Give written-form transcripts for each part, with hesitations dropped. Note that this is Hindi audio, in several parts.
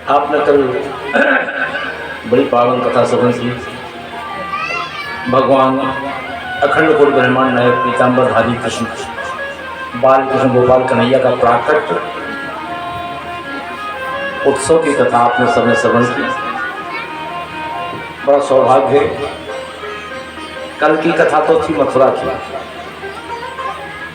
आपने कल बड़ी पावन कथा श्रवण की। भगवान अखंड कोटि ब्रह्मांड नायक पीताम्बरधारी कृष्ण बाल कृष्ण गोपाल कन्हैया का प्राकट उत्सव की कथा आपने सबने श्रवण की। बड़ा सौभाग्य है। कल की कथा तो थी मथुरा की,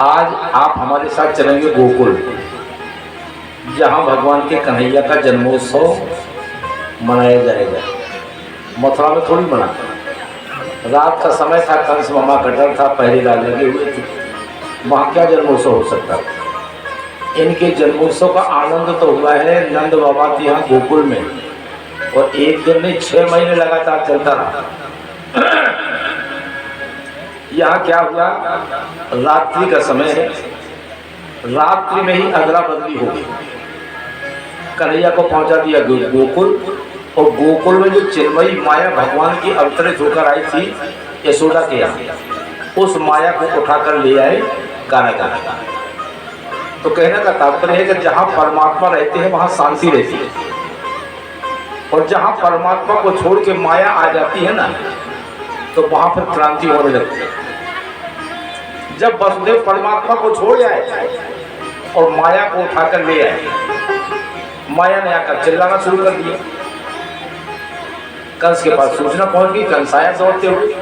आज आप हमारे साथ चलेंगे गोकुल, जहां भगवान के कन्हैया का जन्मोत्सव मनाया जाएगा। मथुरा में थोड़ी मना, रात का समय था, कंस मामा का डर था, पहरे रात लगे हुए थे, वहाँ क्या जन्मोत्सव हो सकता। इनके जन्मोत्सव का आनंद तो हुआ है नंद बाबा के यहाँ गोकुल में, और एक दिन नहीं 6 महीने लगातार चलता रहा। यहाँ क्या हुआ, रात्रि का समय है, रात्रि में ही अदला बदली हो गई। कन्हैया को पहुंचा दिया गोकुल, और गोकुल में जो चिन्मयी माया भगवान की अवतरित होकर आई थी यशोदा के यहाँ, उस माया को उठाकर ले आए गाना गाना। तो कहने का तात्पर्य है कि जहाँ परमात्मा रहते हैं वहाँ शांति रहती है, और जहाँ परमात्मा को छोड़ के माया आ जाती है ना, तो वहाँ पर क्रांति होने लगती है। जब वसुदेव परमात्मा को छोड़ जाए और माया को उठाकर ले आए, माया ने आकर चिल्लाना शुरू कर दिया। कंस के पास सूचना पहुंच गई, कंस आया दौड़ते हुए।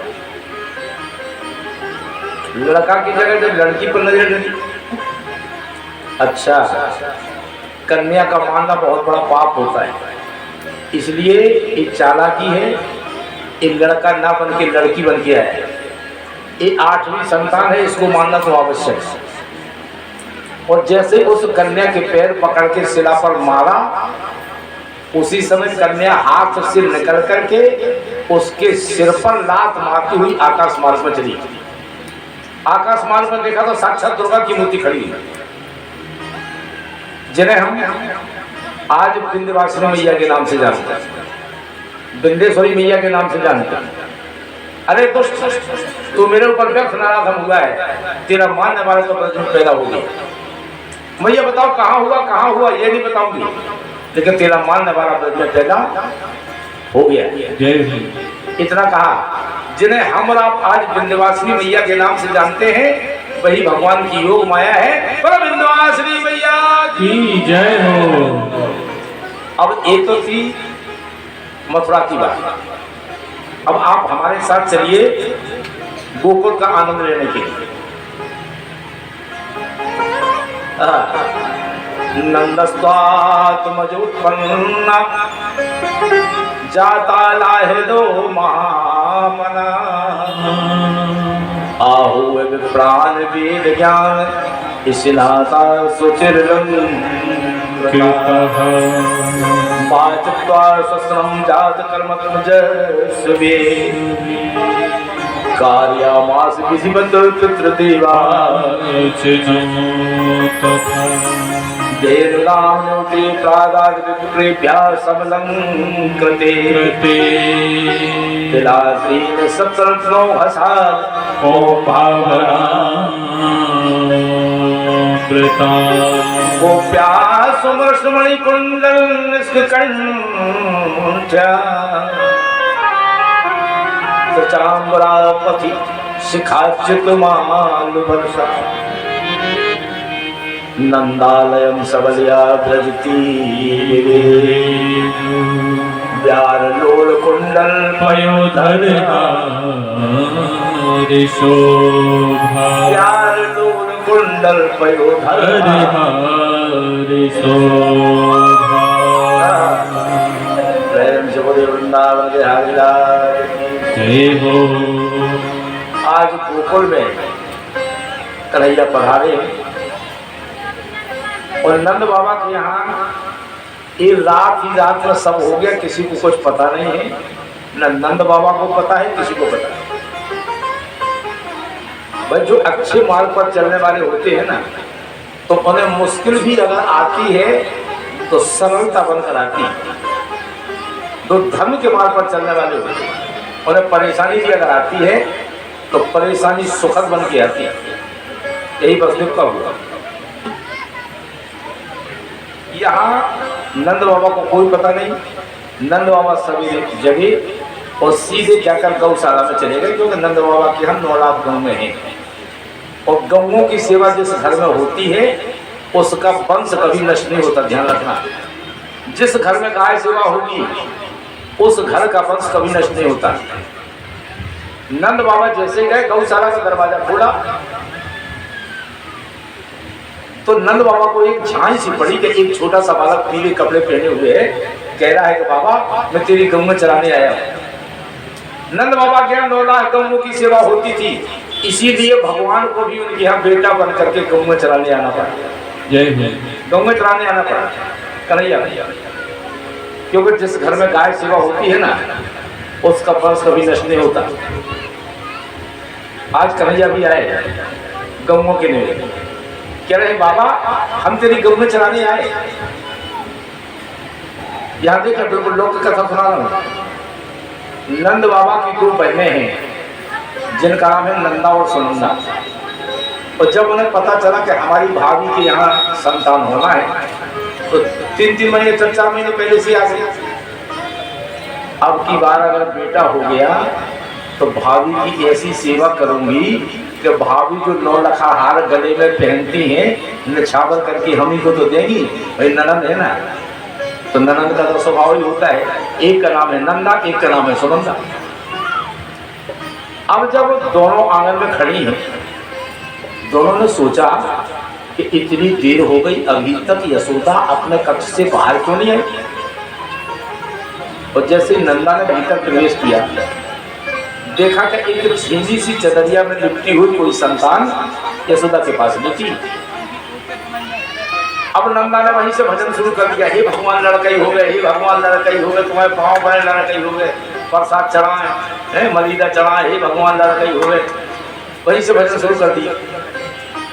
लड़का की जगह जब लड़की पर नजर लगी, अच्छा, कन्या का मानना बहुत बड़ा पाप होता है, इसलिए ये चालाकी है। ये लड़का ना बन के लड़की बन के आया, ये 8वीं संतान है, इसको मानना तो आवश्यक है। और जैसे उस कन्या के पैर पकड़ के शिला पर मारा, उसी समय कन्या हाथ से निकल करके उसके सिर पर लात मारती हुई आकाश मार्ग में चली। आकाश मार्ग में देखा तो साक्षात दुर्गा की मूर्ति खड़ी है, जिन्हें हम आज विंध्यवासिनी मैया के नाम से जानते हैं, विंध्येश्वरी मैया के नाम से जानते हैं। अरे दुष्ट, तू मेरे ऊपर व्यर्थ नाराज हुआ है, तेरा मानने वाला तो पैदा हो गया। मैया बताओ कहाँ हुआ, ये नहीं बताऊंगी, लेकिन तेरा मानने वाला में पैदा हो गया। इतना कहा। जिन्हें हम आप आज विंध्यवासिनी मैया के नाम से जानते हैं, वही भगवान की योग माया है। पर विंध्यवासिनी मैया की जय हो। अब एक तो थी मथुरा की बात, अब आप हमारे साथ चलिए गोकुल का आनंद लेने के लिए। नंदस्त्वात्मजोत्पन्ना जाता लाहिदो महामना, आहु विप्राण वेद ज्ञान इसिलाता सुचिरलम पाचत्वा सस्रम जात कर्म जस्वे कार्यामास विधिवत पितृदेवा देवनामोते प्रादादिप्रेभ्यः समलंकृते तिलासीन सप्तरत्नो हसात् ओ भावना प्रता गोप्या सुमर्षमणि कुंडल निष्कंठ्या चाम्बरापति शिखाच्युत मालुवर्षा नंदालयम सबलिया ब्रजती व्यारलोल कुंडल पयोधर शोभा, व्यारलोल कुंडल पयोधर शोभा। प्रेम से बोले वृंदावन के हरिलाल जय हो। आज गोकुल में कन्हैया पधारे, और नंद बाबा के यहाँ एक रात ही रात में सब हो गया, किसी को कुछ पता नहीं है, न नंद बाबा को पता है, किसी को पता नहीं। भाई जो अच्छे मार्ग पर चलने वाले होते हैं ना, तो उन्हें मुश्किल भी अगर आती है तो सरलता बनकर आती है। जो धर्म के मार्ग पर चलने वाले होते हैं, उन्हें परेशानी भी अगर आती है तो परेशानी सुखद बन के आती है। यही वसुदेव का हुआ। यहाँ नंद बाबा को कोई पता नहीं। नंद बाबा सवेरे जगे और सीधे जाकर गौशाला में चले गए, क्योंकि नंद बाबा के हम 9 लाख गाँव में हैं और गौओं की सेवा जिस घर में होती है उसका वंश कभी नष्ट नहीं होता। ध्यान रखना, जिस घर में गाय सेवा होगी उस घर का वंश कभी नष्ट नहीं होता। नंद बाबा जैसे गए गौशाला का दरवाजा खोला तो नंद बाबा को एक झांझ सी पड़ी कि एक छोटा सा बालक पीले कपड़े पहने हुए है, कह रहा है कि बाबा मैं तेरी गऊ में चराने आया हूं। नंद बाबा के यहाँ 9 लाख गऊ की सेवा होती थी, इसीलिए भगवान को भी उनके यहाँ बेटा बन करके गऊ में चराने आना पड़ा। गऊ में चराने आना पड़ा कन्हैया, क्योंकि जिस घर में गाय सेवा होती है ना उसका वंश कभी नष्ट नहीं होता। आज कन्हैया भी आए गऊओं के लिए, कह रहे बाबा हम तेरी गऊ में चराने आए। यहाँ देखा बिल्कुल लोक कथा सुना रहा हूं। नंद बाबा की 2 बहनें हैं जिनका नाम है नंदा और सुनंदा, और जब उन्हें पता चला कि हमारी भाभी के यहाँ संतान होना है तो 3-3 महीने 4-4 महीने पहले से आ गए। अब की बार अगर बेटा हो गया तो भाभी की ऐसी सेवा करूंगी कि भाभी जो 9 लाख हार गले में पहनती हैं निछावर करके हम ही को तो देंगी। भाई ननद है ना, तो ननद का तो स्वभाव ही होता है, एक का नाम है नंदा, एक का नाम है सुनंदा। अब जब दोनों आंगन में खड़ी हैं, दोनों ने सोचा कि इतनी देर हो गई अभी तक यशोदा अपने कक्ष से बाहर क्यों नहीं आई। और जैसे नंदा ने भीतर प्रवेश किया देखा कि एक झींझी सी चदरिया में लिपटी हुई कोई संतान यशोदा के पास लेटी। अब नंदा ने वहीं से भजन शुरू कर दिया, हे भगवान लड़कई हो गए, हे भगवान लड़कई हो गए, तुम्हारे पाँव बड़े लड़कई हो गए, प्रसाद चढ़ाए, मलिदा चढ़ाए, हे भगवान लड़कई हो गए। वहीं से भजन शुरू कर दिया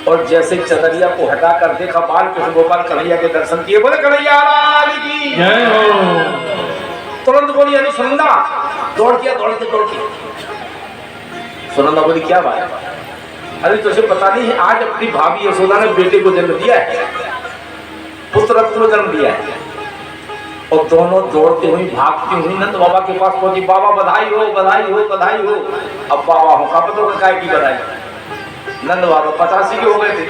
और जैसे चदरिया को हटाकर देखा बाल कृष्ण गोपाल कन्हैया के दर्शन किए, बोले कन्हैया लाल की जय हो। तुरंत बोली अरे सुनंदा, दौड़ के सुनंदा बोली क्या बात है? अरे तुझे पता नहीं है आज अपनी भाभी यशोदा ने बेटे को जन्म दिया है, पुत्र रत्न को जन्म दिया है। और दोनों दौड़ते हुई भागती हुई नंद बाबा के पास पहुंची, बाबा बधाई हो बधाई हो बधाई हो। अब बाबा हो का पता काय की बधाई, नंद बाबा 85 के हो गए थे,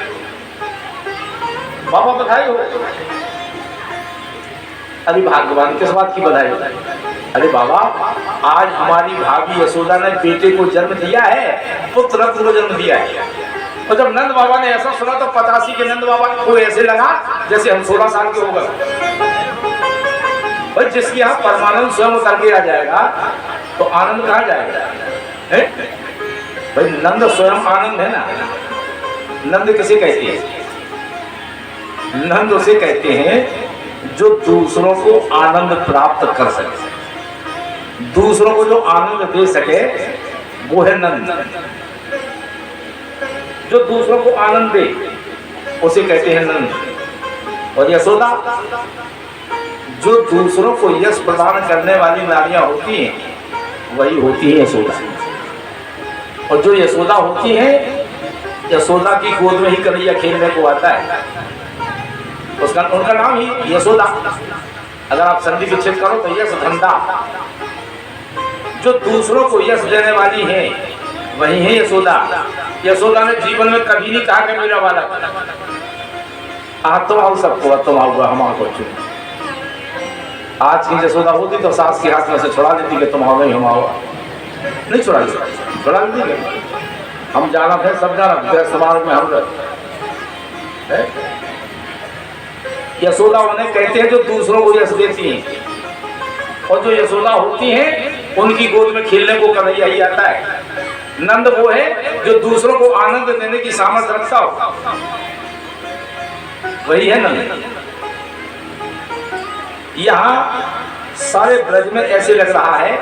बाबा बधाई हो। अरे भगवान किस बात की बधाई? अरे बाबा आज हमारी भाभी यशोदा ने बेटे को जन्म दिया है, पुत्र रत्न को जन्म दिया है। और जब नंद बाबा ने ऐसा सुना तो 85 के नंद बाबा को ऐसे लगा जैसे हम 16 साल के हो गए। और जिसकी यहाँ परमानंद स्वयं उतर के आ जाएगा तो आनंद कहाँ जाएगा? भाई नंद स्वयं आनंद है ना। नंद किसे कहते हैं? नंद उसे कहते हैं जो दूसरों को आनंद प्राप्त कर सके, दूसरों को जो आनंद दे सके वो है नंद। जो दूसरों को आनंद दे उसे कहते हैं नंद। और यशोदा जो दूसरों को यश प्रदान करने वाली नारियां होती हैं वही होती है यशोदा। और जो यशोदा होती है, यशोदा की गोद में ही कन्हैया खेलने को आता है, उसका उनका नाम ही यशोदा। अगर आप संधि विच्छेद करो तो यश धंधा। जो दूसरों को यश देने वाली है वही है यशोदा। यशोदा ने जीवन में कभी नहीं कहा कि मेरा बालक तुम आओ, सबको तुम आओगा हम आपको चुने। आज की यशोदा होती तो सास के हाथ में से छुड़ा देती कि तुम आओ नहीं हम आओ, नहीं छुड़ा देती। हम जाना थे, सब जाना समाज में हम रहे। यशोदा उन्हें कहते हैं जो दूसरों को यश देती हैं, और जो यशोदा होती हैं उनकी गोद में खेलने को कन्हैया ही आता है। नंद वो है जो दूसरों को आनंद देने की सामर्थ्य रखता हो, वही है नंद। यहाँ सारे ब्रज में ऐसे लग रहा है,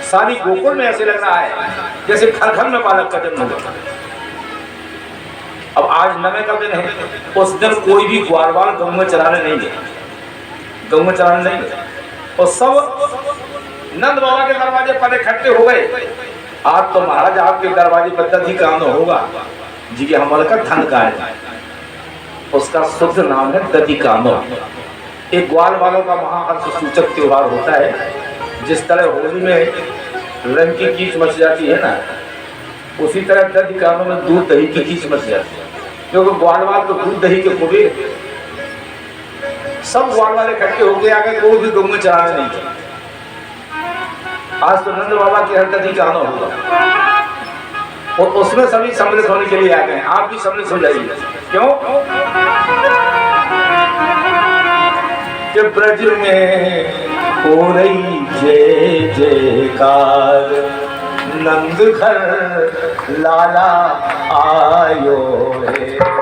सारी गोकुल में ऐसे लग रहा है जैसे घर घर में बालक का जन्म होता है। अब आज नवे का दिन है, उस दिन कोई भी ग्वारवाल गऊ में चलाने नहीं है, गऊ में चलाने नहीं है। और सब नंद बाबा के दरवाजे पर इकट्ठे हो गए। आज तो महाराज आपके दरवाजे पर दधी काम होगा जी के हमारे का धन का है, उसका शुद्ध नाम है दधी कामो। एक ग्वाल वालों का महाहर्ष सूचक त्योहार होता है। जिस तरह होली में रंग की कीच मच जाती है ना, उसी तरह दर्द कानों में दूध दही की कीच मच जाती है, क्योंकि ग्वाल वाल तो दूध दही के खूबे सब ग्वाल वाले इकट्ठे होके आ गए, कोई भी गऊ में चढ़ाने नहीं था। आज तो नंद बाबा की हरकत का आना होगा और उसमें सभी सम्मिलित होने के लिए आ गए। आप भी सम्मिलित हो जाइए। क्यों कि ब्रज में हो रही जय जयकार, नंद घर लाला आयो है।